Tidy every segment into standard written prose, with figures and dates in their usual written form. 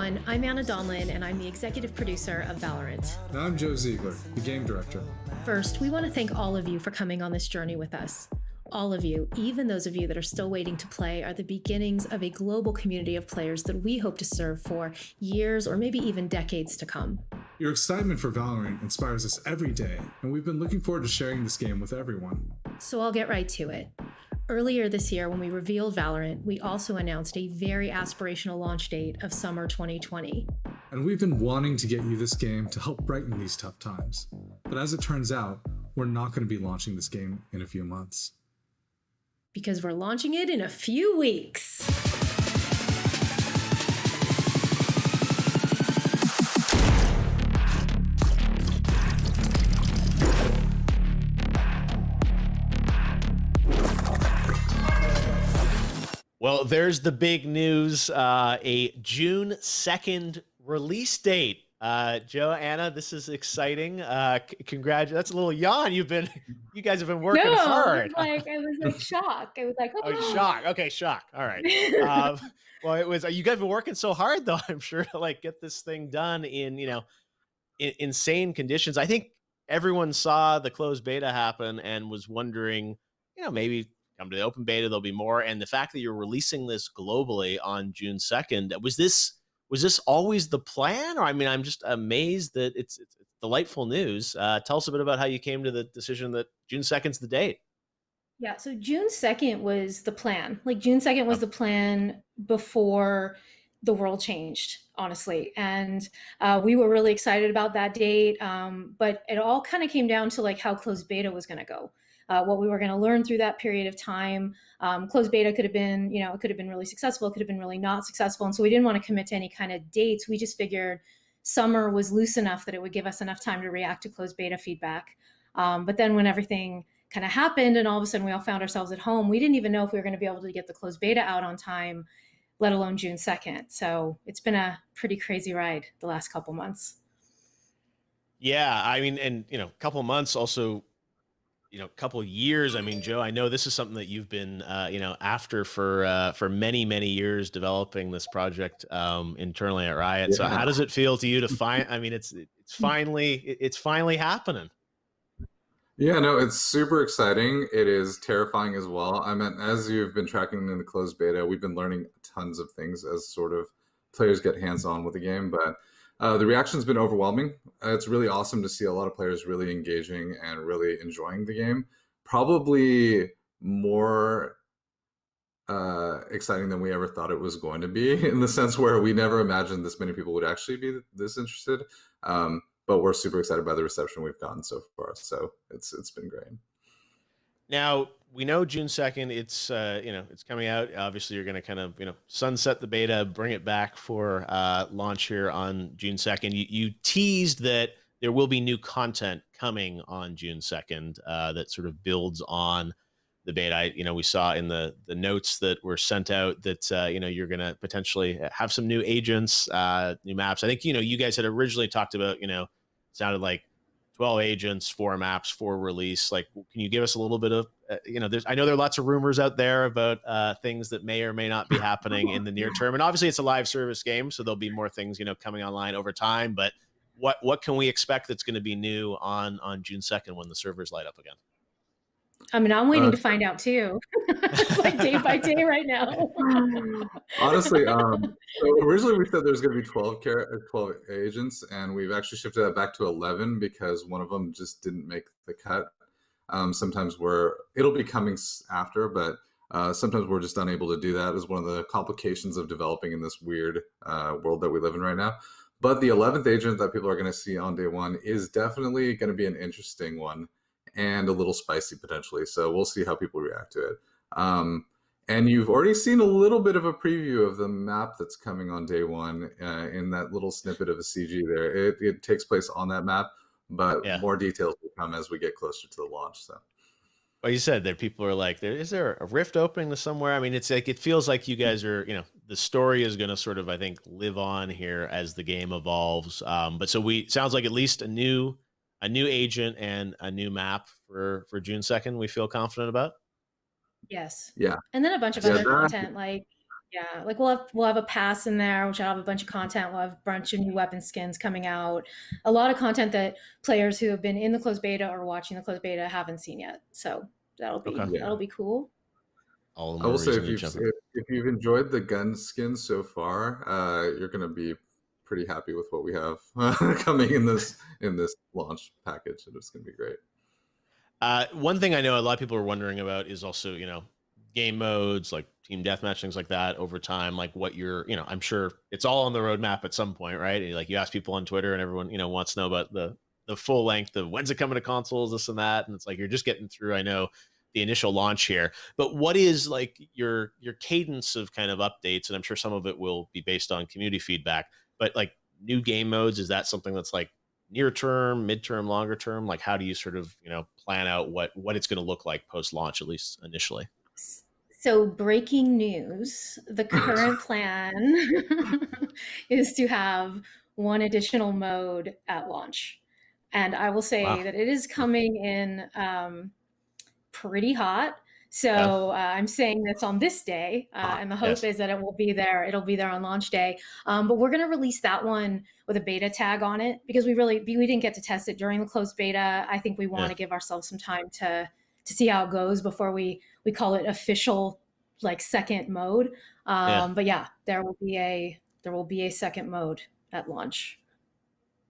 everyone. I'm Anna Donlon, and I'm the executive producer of Valorant. And I'm Joe Ziegler, the game director. First, we want to thank all of you for coming on this journey with us. All of you, even those of you that are still waiting to play, are the beginnings of a global community of players that we hope to serve for years or maybe even decades to come. Your excitement for Valorant inspires us every day, and we've been looking forward to sharing this game with everyone. So I'll get right to it. Earlier this year, when we revealed Valorant, we also announced a very aspirational launch date of summer 2020. And we've been wanting to get you this game to help brighten these tough times. But as it turns out, we're not going to be launching this game in a few months. Because we're launching it in a few weeks. Well, there's the big news, a June 2nd release date. Joe, Anna, this is exciting. Congratulations. That's a little yawn. You guys have been working hard. I was like shocked. I was like, oh, shock. Okay, shock. All right. Well, you guys have been working so hard though, I'm sure, to get this thing done in insane conditions. I think everyone saw the closed beta happen and was wondering, maybe come to the open beta, there'll be more. And the fact that you're releasing this globally on June 2nd, was this always the plan? Or I'm just amazed that it's delightful news. Tell us a bit about how you came to the decision that June 2nd's the date. Yeah, so June 2nd was the plan. June 2nd was the plan before the world changed, honestly. And we were really excited about that date. But it all kind of came down to how closed beta was going to go. What we were going to learn through that period of time. Closed beta could have been, it could have been really successful. It could have been really not successful. And so we didn't want to commit to any kind of dates. We just figured summer was loose enough that it would give us enough time to react to closed beta feedback. But then when everything kind of happened and all of a sudden we all found ourselves at home, we didn't even know if we were going to be able to get the closed beta out on time, let alone June 2nd. So it's been a pretty crazy ride the last couple months. Yeah, and a couple months also, couple years. Joe, I know this is something that you've been, after for many, many years developing this project internally at Riot. Yeah. So how does it feel to you to find, it's finally happening. Yeah, no, it's super exciting. It is terrifying as well. As you've been tracking in the closed beta, we've been learning tons of things as sort of players get hands-on with the game, but the reaction's been overwhelming. It's really awesome to see a lot of players really engaging and really enjoying the game. Probably more exciting than we ever thought it was going to be, in the sense where we never imagined this many people would actually be this interested. But we're super excited by the reception we've gotten so far. So it's been great. Now, we know June 2nd, it's it's coming out. Obviously, you're going to kind of sunset the beta, bring it back for launch here on June 2nd. You teased that there will be new content coming on June 2nd that sort of builds on the beta. We saw in the notes that were sent out that you're going to potentially have some new agents, new maps. I think you guys had originally talked about sounded like 12 agents, 4 maps, 4 release. Can you give us a little bit of, I know there are lots of rumors out there about things that may or may not be happening in the near term. And obviously it's a live service game, so there'll be more things, coming online over time. But what can we expect that's going to be new on June 2nd when the servers light up again? I'm waiting to find out too. It's day by day right now. Honestly, so originally we said there's going to be 12 agents, and we've actually shifted that back to 11 because one of them just didn't make the cut. Sometimes it'll be coming after, but sometimes we're just unable to do that. Is one of the complications of developing in this weird world that we live in right now. But the 11th agent that people are going to see on day one is definitely going to be an interesting one, and a little spicy potentially. So we'll see how people react to it. And you've already seen a little bit of a preview of the map that's coming on day one in that little snippet of a CG there. It takes place on that map, but more details will come as we get closer to the launch. So. Well, you said that people are like, is there a rift opening to somewhere? It's it feels like you guys are, the story is going to sort of, I think, live on here as the game evolves. But so sounds like at least a new agent and a new map for June 2nd we feel confident about. Yes. Yeah. And then a bunch of other content Yeah, like we'll have a pass in there, which will have a bunch of content. We'll have a bunch of new weapon skins coming out. A lot of content that players who have been in the closed beta or watching the closed beta haven't seen yet. So that'll Okay. be Yeah. that'll be cool. All the I will more say reason to jump in. if you've enjoyed the gun skins so far, you're going to be pretty happy with what we have coming in this launch package. It's going to be great. One thing I know a lot of people are wondering about is also, game modes like team deathmatch, things like that over time, like what you're, I'm sure it's all on the roadmap at some point, right? And, like you ask people on Twitter and everyone, wants to know about the full length of when's it coming to consoles, this and that. And it's like, you're just getting through, I know, the initial launch here, but what is like your cadence of kind of updates? And I'm sure some of it will be based on community feedback, but like new game modes, is that something that's like near term, midterm, longer term? Like how do you sort of, plan out what it's going to look like post launch, at least initially? So breaking news, the current plan is to have one additional mode at launch. And I will say Wow. that it is coming in pretty hot. So Yeah. I'm saying this on this day, and the hope Yes. is that it will be there. It'll be there on launch day. But we're going to release that one with a beta tag on it because we didn't get to test it during the closed beta. I think we want to give ourselves some time to see how it goes before we call it official, like second mode. But yeah, there will be a second mode at launch.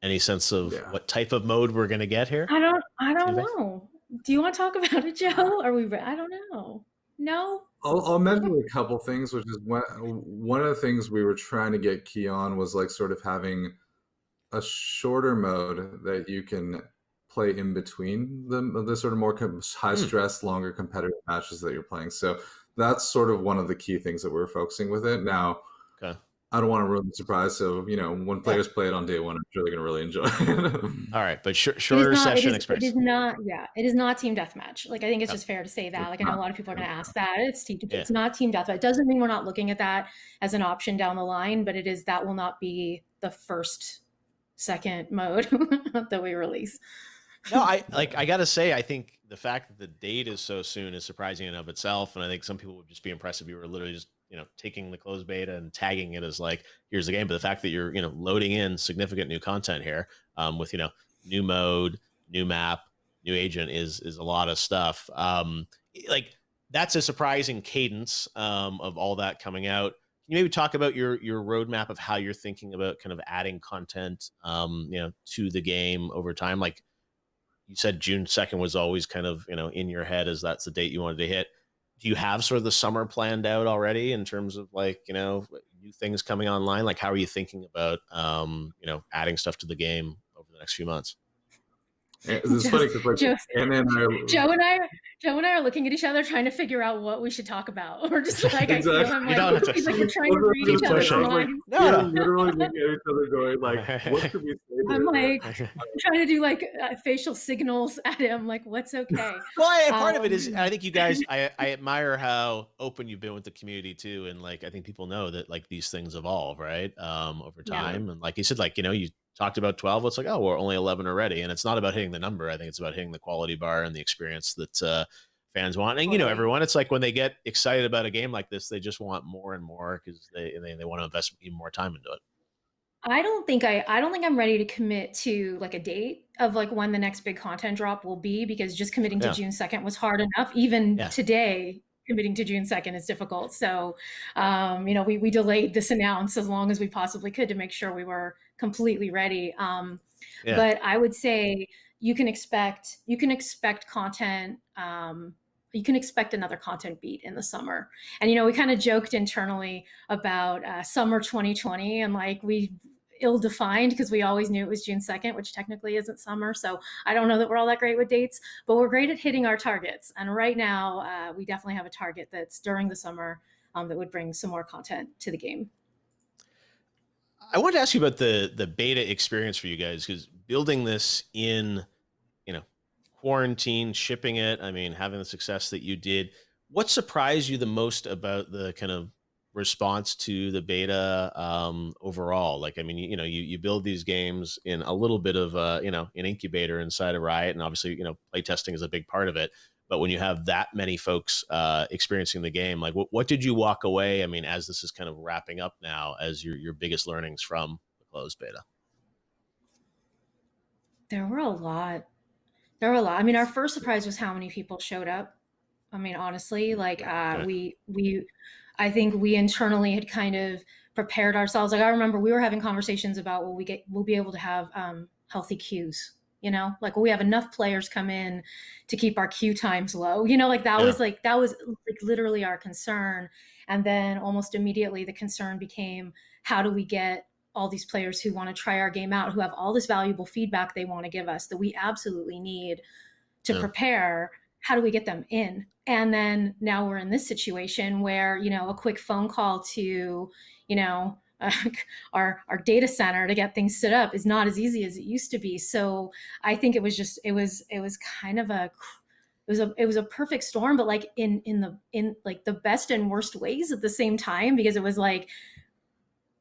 Any sense of what type of mode we're going to get here? I don't know. Do you want to talk about it, Joe? I don't know. No? I'll mention a couple things, which is one of the things we were trying to get key on was like sort of having a shorter mode that you can play in between the sort of more high stress, longer competitive matches that you're playing. So that's sort of one of the key things that we're focusing with it. Now, I don't want to ruin the surprise. So, when players play it on day one, I'm sure they're going to really enjoy it. All right. But shorter session experience. It is not team deathmatch. Like, I think it's just fair to say that. Like, I know a lot of people are going to ask that. It's not team deathmatch. It doesn't mean we're not looking at that as an option down the line, but that will not be the second mode that we release. No, I gotta say, I think the fact that the date is so soon is surprising in of itself, and I think some people would just be impressed if you were literally just taking the closed beta and tagging it as like, here's the game. But the fact that you're loading in significant new content here, with new mode, new map, new agent is a lot of stuff. Like that's a surprising cadence of all that coming out. Can you maybe talk about your roadmap of how you're thinking about kind of adding content to the game over time? Like you said, June 2nd was always kind of in your head as that's the date you wanted to hit. Do you have sort of the summer planned out already in terms of like new things coming online? Like how are you thinking about adding stuff to the game over the next few months? It's funny because like Joe and I are looking at each other trying to figure out what we should talk about. We're just like, exactly. I feel him like, he's like we're trying to read each other's minds. We're literally looking at each other going like, what could we say? I'm like trying to do like facial signals at him, like what's okay. Well, part of it is I think you guys, I admire how open you've been with the community too, and like I think people know that like these things evolve, right, over time, and like you said, like you talked about 12. It's like, oh, we're only 11 already, and it's not about hitting the number. I think it's about hitting the quality bar and the experience that fans want. And everyone, it's like when they get excited about a game like this, they just want more and more because they want to invest even more time into it. I don't think I'm ready to commit to like a date of like when the next big content drop will be, because just committing to June 2nd was hard enough. Even today, committing to June 2nd is difficult. So, we delayed this announce as long as we possibly could to make sure we were completely ready. But I would say you can expect content. You can expect another content beat in the summer. And, we kind of joked internally about summer 2020 and like we ill-defined because we always knew it was June 2nd, which technically isn't summer. So I don't know that we're all that great with dates, but we're great at hitting our targets. And right now we definitely have a target that's during the summer that would bring some more content to the game. I wanted to ask you about the beta experience for you guys, because building this in, quarantine, shipping it, I mean, having the success that you did, what surprised you the most about the kind of response to the beta overall? Like, I mean, you build these games in a little bit of an incubator inside of Riot, and obviously, play testing is a big part of it. but when you have that many folks experiencing the game, like what did you walk away? I mean, as this is kind of wrapping up now, as your biggest learnings from the closed beta? There were a lot. There were a lot. I mean, our first surprise was how many people showed up. I mean, honestly, like Okay. I think we internally had kind of prepared ourselves. Like I remember we were having conversations about we'll be able to have healthy queues. You know, like will we have enough players come in to keep our queue times low. You know, like that was like literally our concern. And then almost immediately the concern became how do we get all these players who want to try our game out, who have all this valuable feedback they want to give us that we absolutely need to prepare, how do we get them in? And then now we're in this situation where, you know, a quick phone call to, you know, our data center to get things set up is not as easy as it used to be. So I think it was just, it was kind of it was a perfect storm, but like in like the best and worst ways at the same time, because it was like,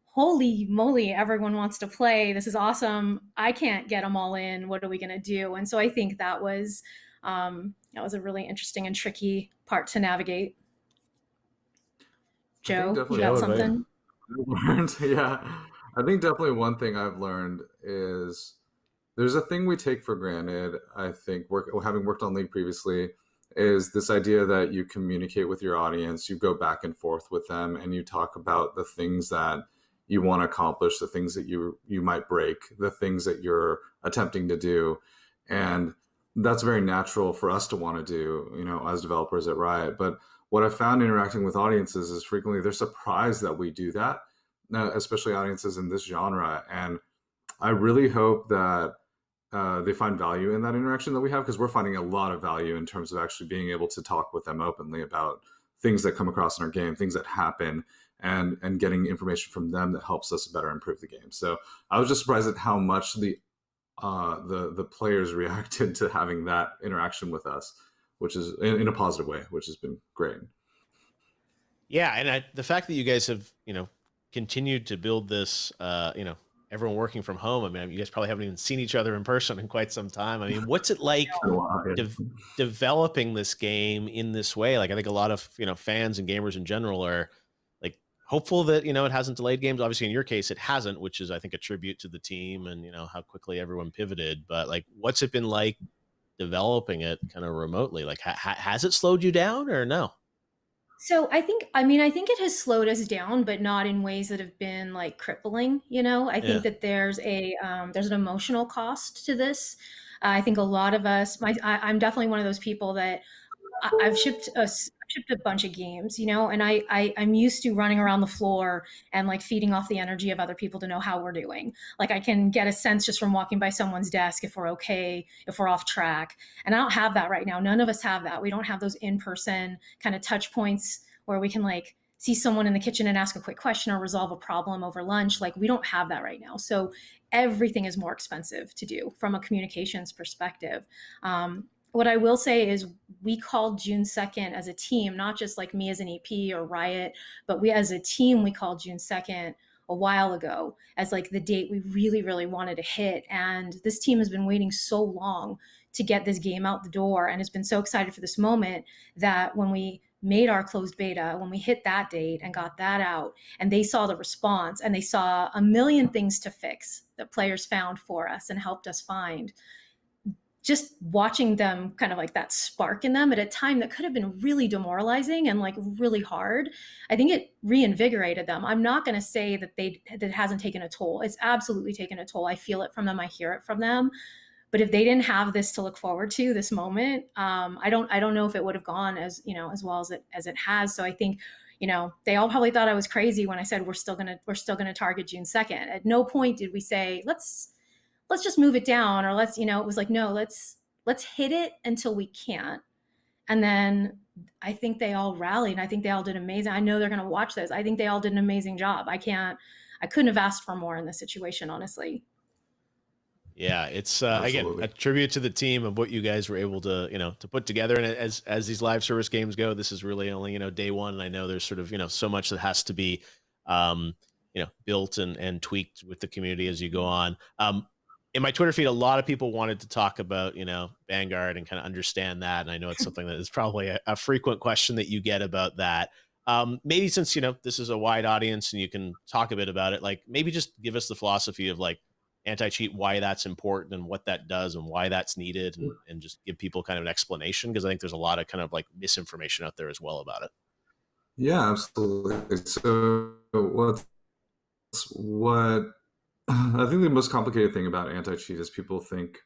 holy moly, everyone wants to play. This is awesome. I can't get them all in. What are we going to do? And so I think that was a really interesting and tricky part to navigate. Joe, you got something? Yeah, I think definitely one thing I've learned is there's a thing we take for granted. I think having worked on League previously is this idea that you communicate with your audience, you go back and forth with them, and you talk about the things that you want to accomplish, the things that you might break, the things that you're attempting to do. And that's very natural for us to want to do, you know, as developers at Riot. But what I found interacting with audiences is frequently they're surprised that we do that, especially audiences in this genre. And I really hope that they find value in that interaction that we have, because we're finding a lot of value in terms of actually being able to talk with them openly about things that come across in our game, things that happen, and getting information from them that helps us better improve the game. So I was just surprised at how much the players reacted to having that interaction with us, which is in a positive way, which has been great. Yeah, and the fact that you guys have, you know, continued to build this, you know, everyone working from home. I mean, you guys probably haven't even seen each other in person in quite some time. I mean, what's it like developing this game in this way? Like, I think a lot of, you know, fans and gamers in general are like hopeful that, you know, it hasn't delayed games. Obviously, in your case, it hasn't, which is, I think, a tribute to the team and, you know, how quickly everyone pivoted. But like, what's it been like developing it kind of remotely? Like, has it slowed you down or no? So I think it has slowed us down, but not in ways that have been like crippling. You know, I think that there's an emotional cost to this. I think a lot of us, I'm definitely one of those people that I've shipped a bunch of games, you know, and I'm used to running around the floor and like feeding off the energy of other people to know how we're doing. Like I can get a sense just from walking by someone's desk if we're okay, if we're off track. And I don't have that right now. None of us have that. We don't have those in-person kind of touch points where we can like see someone in the kitchen and ask a quick question or resolve a problem over lunch. Like we don't have that right now. So everything is more expensive to do from a communications perspective. What I will say is we called June 2nd as a team, not just like me as an EP or Riot, but we as a team, we called June 2nd a while ago as like the date we really, really wanted to hit. And this team has been waiting so long to get this game out the door and has been so excited for this moment that when we made our closed beta, when we hit that date and got that out and they saw the response and they saw a million things to fix that players found for us and helped us find, just watching them kind of like that spark in them at a time that could have been really demoralizing and like really hard, I think it reinvigorated them. I'm not going to say that it hasn't taken a toll. It's absolutely taken a toll. I feel it from them. I hear it from them. But if they didn't have this to look forward to, this moment, I don't know if it would have gone as, you know, as well as it has. So I think, you know, they all probably thought I was crazy when I said we're still gonna target June 2nd. At no point did we say let's just move it down, or let's, you know, it was like, no, let's hit it until we can't. And then I think they all rallied and I think they all did amazing. I know they're going to watch this. I think they all did an amazing job. I couldn't have asked for more in this situation, honestly. Yeah, it's again a tribute to the team of what you guys were able to, you know, to put together. And as these live service games go, this is really only, you know, day one. And I know there's sort of, you know, so much that has to be, you know, built and tweaked with the community as you go on. in my Twitter feed, a lot of people wanted to talk about, Vanguard and kind of understand that. And I know it's something that is probably a frequent question that you get about that. Maybe since, this is a wide audience and you can talk a bit about it, like maybe just give us the philosophy of like anti-cheat, why that's important and what that does and why that's needed, and just give people kind of an explanation. Cause I think there's a lot of kind of like misinformation out there as well about it. Yeah, absolutely. So what I think the most complicated thing about anti-cheat is people think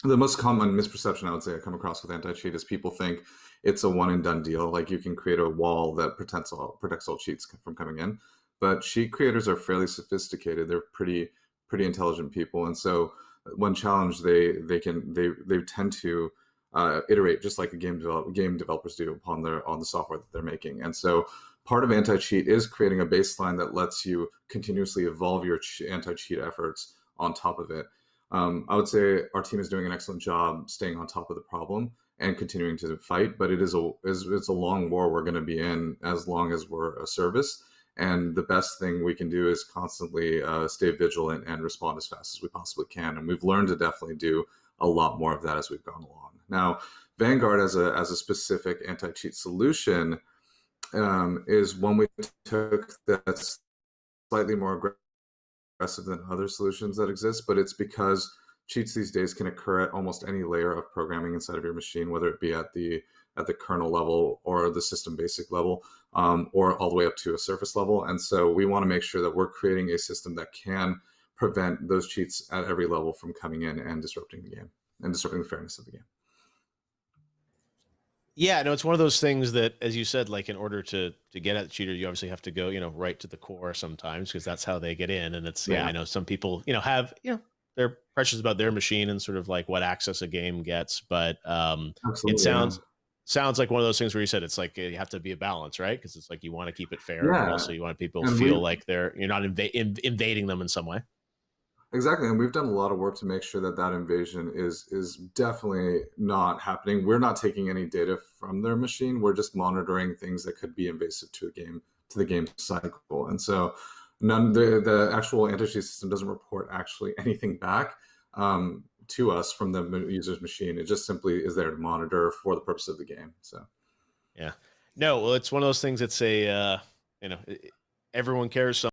the most common misperception I would say I come across with anti-cheat is people think it's a one and done deal. Like you can create a wall that protects all cheats from coming in. But cheat creators are fairly sophisticated. They're pretty intelligent people, and so when challenged, they tend to iterate just like game developers do on the software that they're making. And so part of anti-cheat is creating a baseline that lets you continuously evolve your anti-cheat efforts on top of it. I would say our team is doing an excellent job staying on top of the problem and continuing to fight, but it's a long war we're going to be in as long as we're a service. And the best thing we can do is constantly stay vigilant and respond as fast as we possibly can. And we've learned to definitely do a lot more of that as we've gone along. Now, Vanguard as a specific anti-cheat solution is one we took that's slightly more aggressive than other solutions that exist, but it's because cheats these days can occur at almost any layer of programming inside of your machine, whether it be at the kernel level or the system basic level, or all the way up to a surface level. And so we want to make sure that we're creating a system that can prevent those cheats at every level from coming in and disrupting the game and disrupting the fairness of the game. Yeah, no, it's one of those things that, as you said, like in order to get at the cheater, you obviously have to go, right to the core sometimes, because that's how they get in. And it's, I know some people, have, they're precious about their machine and sort of like what access a game gets. But it sounds like one of those things where you said it's like you have to be a balance, right? Because it's like you want to keep it fair, but also you want people to feel like you're not invading them in some way. Exactly, and we've done a lot of work to make sure that invasion is definitely not happening. We're not taking any data from their machine. We're just monitoring things that could be invasive to the game cycle. And so, the actual anti-cheat system doesn't report actually anything back to us from the user's machine. It just simply is there to monitor for the purpose of the game. So, yeah, no, well, it's one of those things. It's everyone cares.